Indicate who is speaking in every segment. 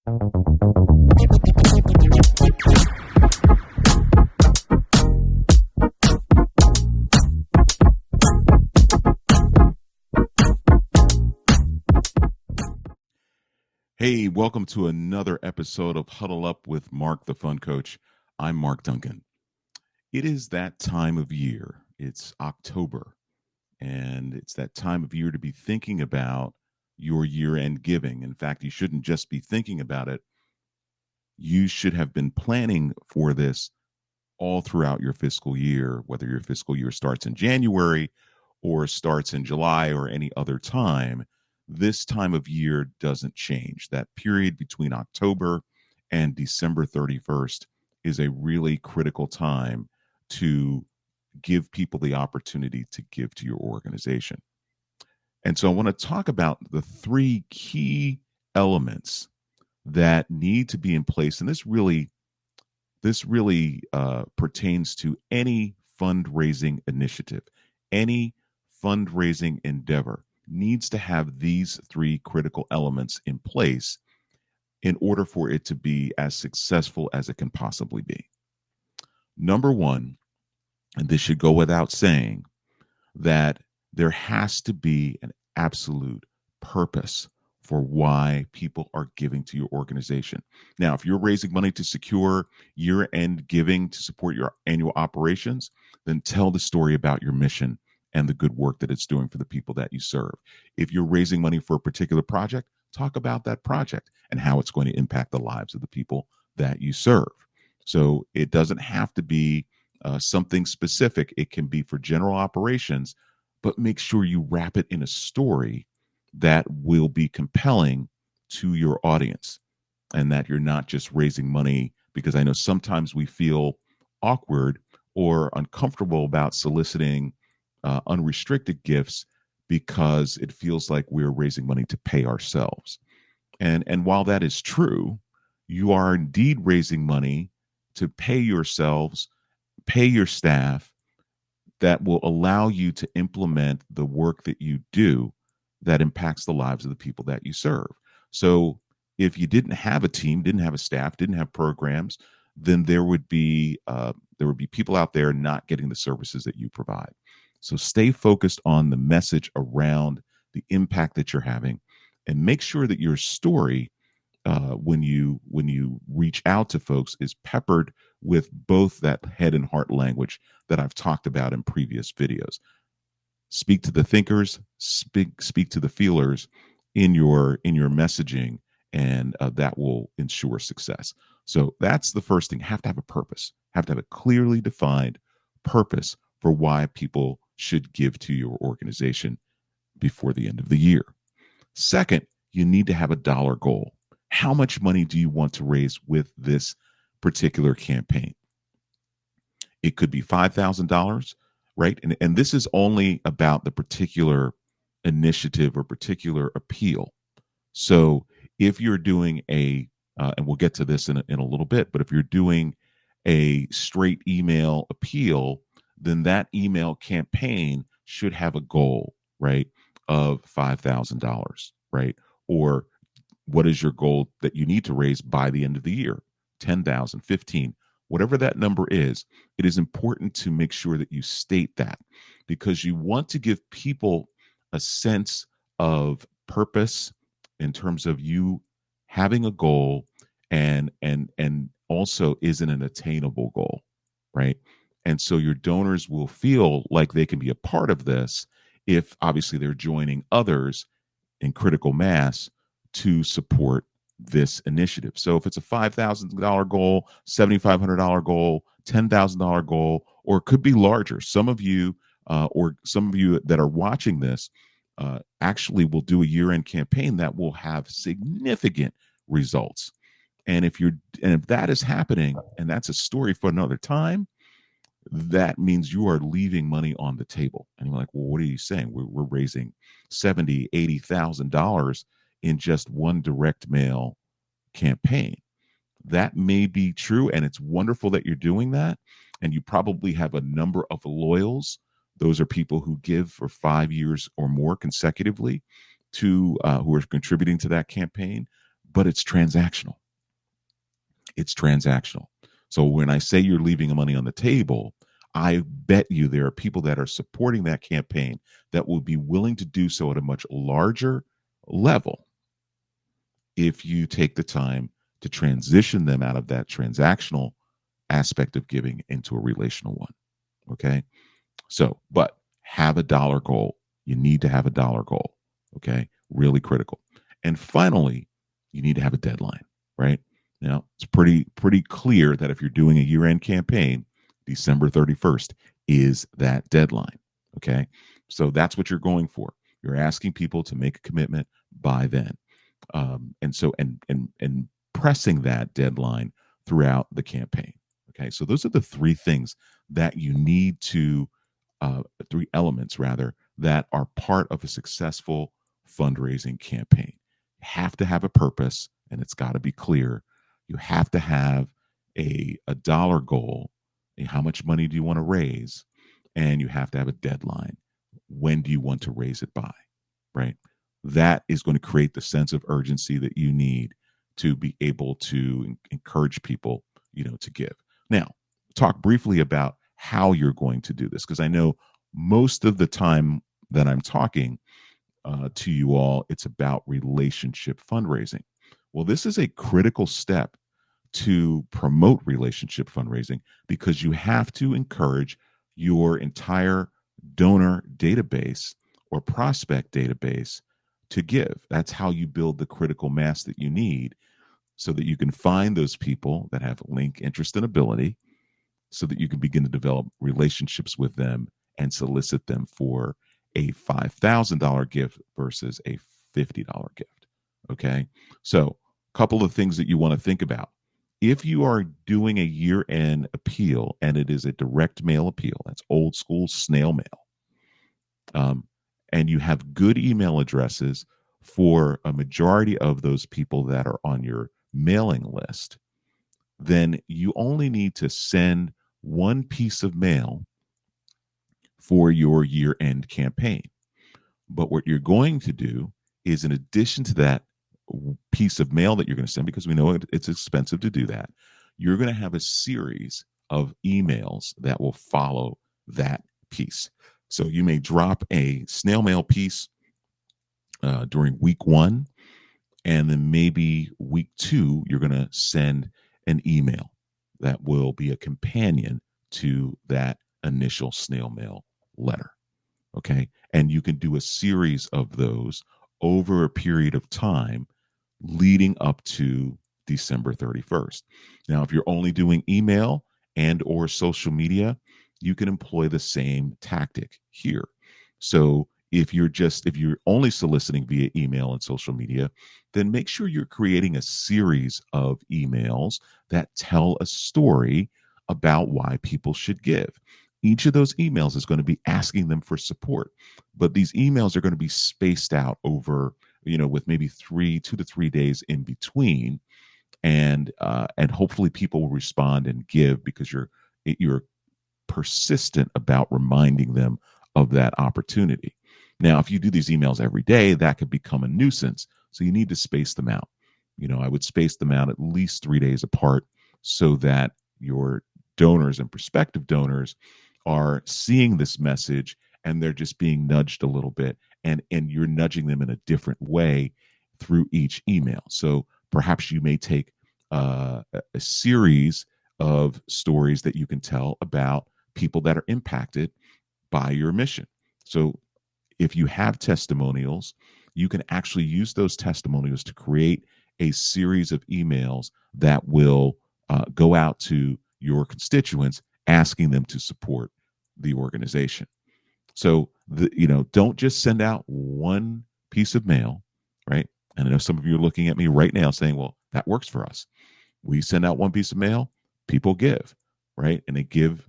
Speaker 1: Hey, welcome to another episode of Huddle Up with Mark, the Fun Coach. I'm Mark Duncan. It is that time of year. It's October, and it's that time of year to be thinking about your year-end giving. In fact, you shouldn't just be thinking about it. You should have been planning for this all throughout your fiscal year, whether your fiscal year starts in January or starts in July or any other time. This time of year doesn't change. That period between October and December 31st is a really critical time to give people the opportunity to give to your organization. And so I want to talk about the three key elements that need to be in place. And this really pertains to any fundraising initiative. Any fundraising endeavor needs to have these three critical elements in place in order for it to be as successful as it can possibly be. Number one, and this should go without saying, that there has to be an absolute purpose for why people are giving to your organization. Now, if you're raising money to secure year-end giving to support your annual operations, then tell the story about your mission and the good work that it's doing for the people that you serve. If you're raising money for a particular project, talk about that project and how it's going to impact the lives of the people that you serve. So it doesn't have to be something specific. It can be for general operations, but make sure you wrap it in a story that will be compelling to your audience and that you're not just raising money, because I know sometimes we feel awkward or uncomfortable about soliciting unrestricted gifts because it feels like we're raising money to pay ourselves. And while that is true, you are indeed raising money to pay yourselves, pay your staff, that will allow you to implement the work that you do that impacts the lives of the people that you serve. So if you didn't have a team, didn't have a staff, didn't have programs, then there would be people out there not getting the services that you provide. So stay focused on the message around the impact that you're having, and make sure that your story, when you reach out to folks, is peppered with both that head and heart language that I've talked about in previous videos. Speak to the thinkers, speak to the feelers in your messaging, and that will ensure success. So that's the first thing. Have to have a purpose. Have to have a clearly defined purpose for why people should give to your organization before the end of the year. Second, you need to have a dollar goal. How much money do you want to raise with this particular campaign? It could be $5,000, right? And this is only about the particular initiative or particular appeal. So if you're doing and we'll get to this in a little bit, but if you're doing a straight email appeal, then that email campaign should have a goal, right, of $5,000, right? Or what is your goal that you need to raise by the end of the year? 10,000, 15, whatever that number is. It is important to make sure that you state that, because you want to give people a sense of purpose in terms of you having a goal, and also isn't an attainable goal, right? And so your donors will feel like they can be a part of this if obviously they're joining others in critical mass to support this initiative. So if it's a $5,000 goal, $7,500 goal, $10,000 goal, or it could be larger. Some of you that are watching this actually will do a year-end campaign that will have significant results. And if that is happening, and that's a story for another time, that means you are leaving money on the table. And you're like, well, what are you saying? We're raising $70,000, $80,000 in just one direct mail campaign. That may be true, and it's wonderful that you're doing that. And you probably have a number of loyals. Those are people who give for 5 years or more consecutively to who are contributing to that campaign. but it's transactional. It's transactional. So when I say you're leaving money on the table, I bet you there are people that are supporting that campaign that will be willing to do so at a much larger level if you take the time to transition them out of that transactional aspect of giving into a relational one. Okay. So, but have a dollar goal. You need to have a dollar goal. Okay. Really critical. And finally, you need to have a deadline, right? Now, it's pretty clear that if you're doing a year-end campaign, December 31st is that deadline. Okay. So that's what you're going for. You're asking people to make a commitment by then. And pressing that deadline throughout the campaign. Okay. So those are the three things that you need to three elements rather that are part of a successful fundraising campaign. You have to have a purpose, and it's got to be clear. You have to have a dollar goal. How much money do you want to raise? And you have to have a deadline. When do you want to raise it by? Right? That is going to create the sense of urgency that you need to be able to encourage people, to give. Now, talk briefly about how you're going to do this, because I know most of the time that I'm talking to you all, it's about relationship fundraising. Well, this is a critical step to promote relationship fundraising because you have to encourage your entire donor database or prospect database to give. That's how you build the critical mass that you need so that you can find those people that have link, interest, and ability so that you can begin to develop relationships with them and solicit them for a $5,000 gift versus a $50 gift. Okay. So, a couple of things that you want to think about. If you are doing a year end appeal and it is a direct mail appeal, that's old school snail mail, and you have good email addresses for a majority of those people that are on your mailing list, then you only need to send one piece of mail for your year end campaign. But what you're going to do is, in addition to that piece of mail that you're going to send, because we know it's expensive to do that, you're going to have a series of emails that will follow that piece. So you may drop a snail mail piece during week one, and then maybe week two, you're going to send an email that will be a companion to that initial snail mail letter. Okay. And you can do a series of those over a period of time leading up to December 31st. Now, if you're only doing email and or social media, you can employ the same tactic here. So if you're only soliciting via email and social media, then make sure you're creating a series of emails that tell a story about why people should give. Each of those emails is going to be asking them for support, but these emails are going to be spaced out over, with maybe 2 to 3 days in between, and hopefully people will respond and give because you're persistent about reminding them of that opportunity. Now, if you do these emails every day, that could become a nuisance. So you need to space them out. I would space them out at least 3 days apart so that your donors and prospective donors are seeing this message and they're just being nudged a little bit, and you're nudging them in a different way through each email. So perhaps you may take a series of stories that you can tell about people that are impacted by your mission. So if you have testimonials, you can actually use those testimonials to create a series of emails that will go out to your constituents asking them to support the organization. So don't just send out one piece of mail, right? And I know some of you are looking at me right now saying, well, that works for us. We send out one piece of mail, people give, right? And they give,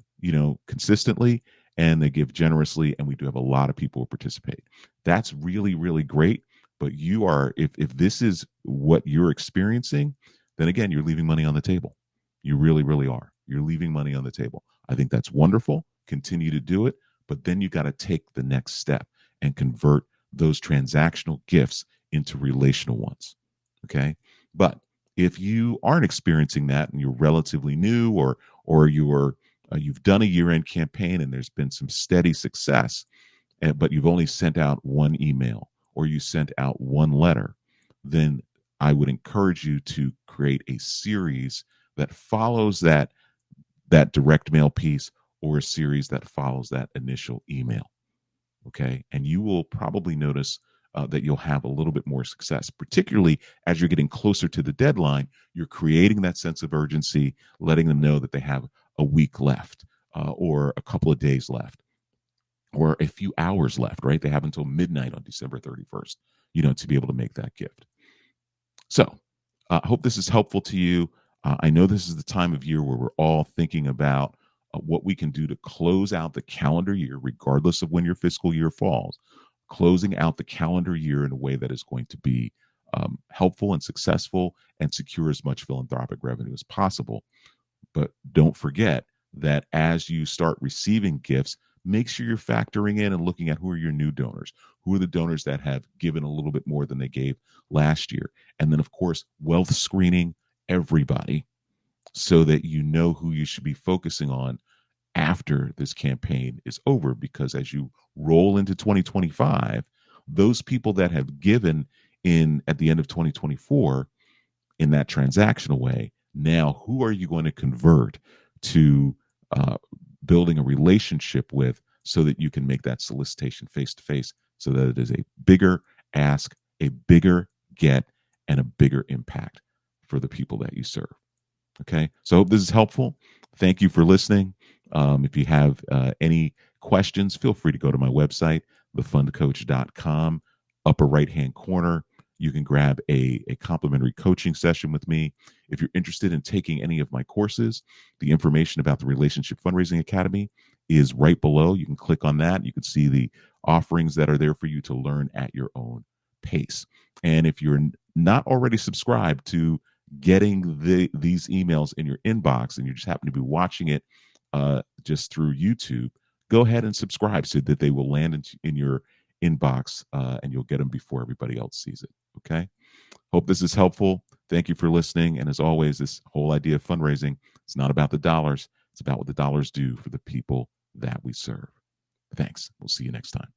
Speaker 1: consistently, and they give generously, and we do have a lot of people who participate. That's really, really great. But if this is what you're experiencing, then again, you're leaving money on the table. You really, really are. You're leaving money on the table. I think that's wonderful. Continue to do it, but then you got to take the next step and convert those transactional gifts into relational ones. Okay. But if you aren't experiencing that and you're relatively new, or you've done a year-end campaign and there's been some steady success, but you've only sent out one email or you sent out one letter, then I would encourage you to create a series that follows that direct mail piece, or a series that follows that initial email. Okay. And you will probably notice that you'll have a little bit more success, particularly as you're getting closer to the deadline. You're creating that sense of urgency, letting them know that they have a week left, or a couple of days left, or a few hours left, right? They have until midnight on December 31st, to be able to make that gift. So I hope this is helpful to you. I know this is the time of year where we're all thinking about what we can do to close out the calendar year, regardless of when your fiscal year falls, closing out the calendar year in a way that is going to be helpful and successful and secure as much philanthropic revenue as possible. But don't forget that as you start receiving gifts, make sure you're factoring in and looking at who are your new donors, who are the donors that have given a little bit more than they gave last year. And then, of course, wealth screening everybody so that you know who you should be focusing on after this campaign is over. Because as you roll into 2025, those people that have given in at the end of 2024 in that transactional way, now who are you going to convert to uh, building a relationship with, so that you can make that solicitation face to face, so that it is a bigger ask, a bigger get, and a bigger impact for the people that you serve. Okay, so I hope this is helpful. Thank you for listening. If you have any questions, feel free to go to my website, thefundcoach.com. Upper right hand corner, you can grab a complimentary coaching session with me. If you're interested in taking any of my courses, the information about the Relationship Fundraising Academy is right below. You can click on that. You can see the offerings that are there for you to learn at your own pace. And if you're not already subscribed to getting these emails in your inbox, and you just happen to be watching it just through YouTube, go ahead and subscribe so that they will land in your inbox, and you'll get them before everybody else sees it. Okay. Hope this is helpful. Thank you for listening. And as always, this whole idea of fundraising, it's not about the dollars. It's about what the dollars do for the people that we serve. Thanks. We'll see you next time.